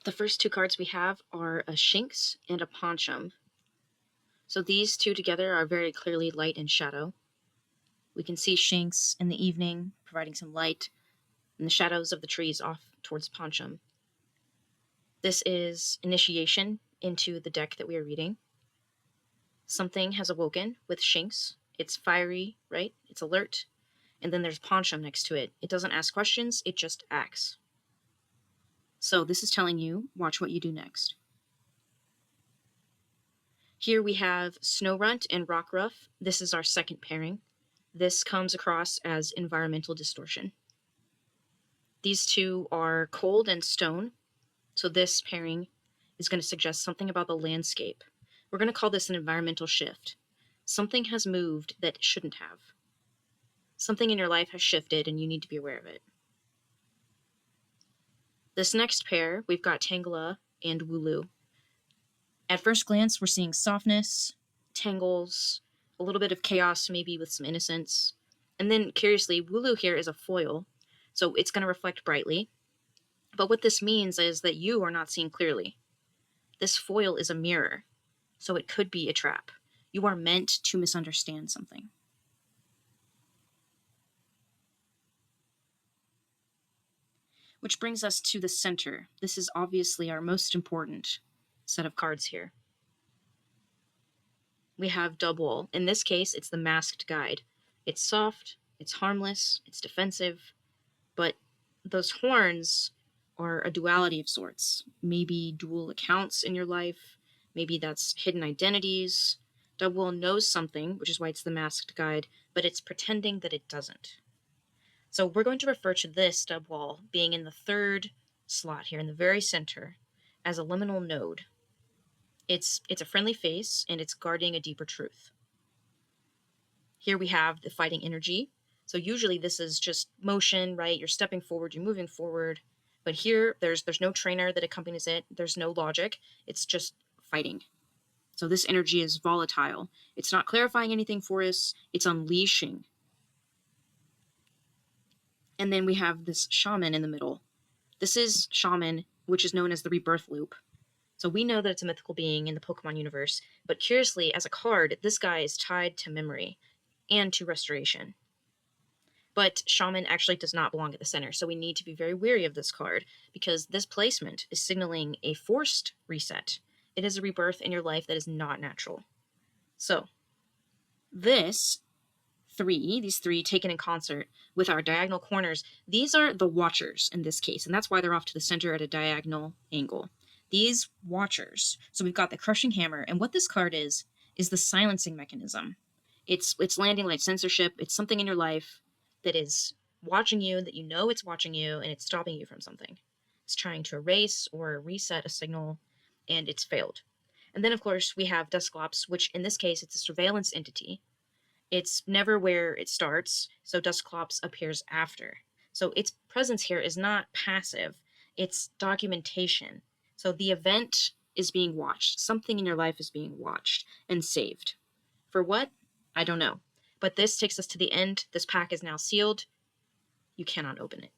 The first two cards we have are a Shinx and a Ponchum. So these two together are very clearly light and shadow. We can see Shinx in the evening, providing some light, in the shadows of the trees off towards Ponchum. This is initiation into the deck that we are reading. Something has awoken with Shinx. It's fiery, right? It's alert. And then there's Ponchum next to it. It doesn't ask questions, it just acts. So this is telling you, watch what you do next. Here we have Snorunt and Rockruff. This is our second pairing. This comes across as environmental distortion. These two are cold and stone, so this pairing is going to suggest something about the landscape. We're going to call this an environmental shift. Something has moved that it shouldn't have. Something in your life has shifted and you need to be aware of it. This next pair, we've got Tangela and Wooloo. At first glance, we're seeing softness, tangles, a little bit of chaos, maybe with some innocence. And then, curiously, Wooloo here is a foil, so it's going to reflect brightly. But what this means is that you are not seeing clearly. This foil is a mirror, so it could be a trap. You are meant to misunderstand something. Which brings us to the center. This is obviously our most important set of cards here. We have Dubwool. In this case, it's the Masked Guide. It's soft, it's harmless, it's defensive, but those horns are a duality of sorts. Maybe dual accounts in your life, maybe that's hidden identities. Dubwool knows something, which is why it's the Masked Guide, but it's pretending that it doesn't. So we're going to refer to this Dubwool being in the third slot here in the very center as a liminal node. It's a friendly face and it's guarding a deeper truth. Here we have the fighting energy. So usually this is just motion, right? You're stepping forward, you're moving forward. But here there's no trainer that accompanies it. There's no logic. It's just fighting. So this energy is volatile. It's not clarifying anything for us. It's unleashing. And then we have this Shaymin in the middle. This is Shaymin, which is known as the Rebirth Loop. So we know that it's a mythical being in the Pokemon universe, but curiously, as a card, this guy is tied to memory and to restoration. But Shaymin actually does not belong at the center, so we need to be very wary of this card, because this placement is signaling a forced reset. It is a rebirth in your life that is not natural. So, these three taken in concert with our diagonal corners, these are the Watchers in this case, and that's why they're off to the center at a diagonal angle. These Watchers, so we've got the Crushing Hammer, and what this card is the silencing mechanism. It's landing light censorship. It's something in your life that is watching you, that you know it's watching you, and it's stopping you from something. It's trying to erase or reset a signal, and it's failed. And then, of course, we have Dusclops, which in this case, it's a surveillance entity. It's never where it starts, so Dusclops appears after. So its presence here is not passive, it's documentation. So the event is being watched. Something in your life is being watched and saved. For what? I don't know. But this takes us to the end. This pack is now sealed. You cannot open it.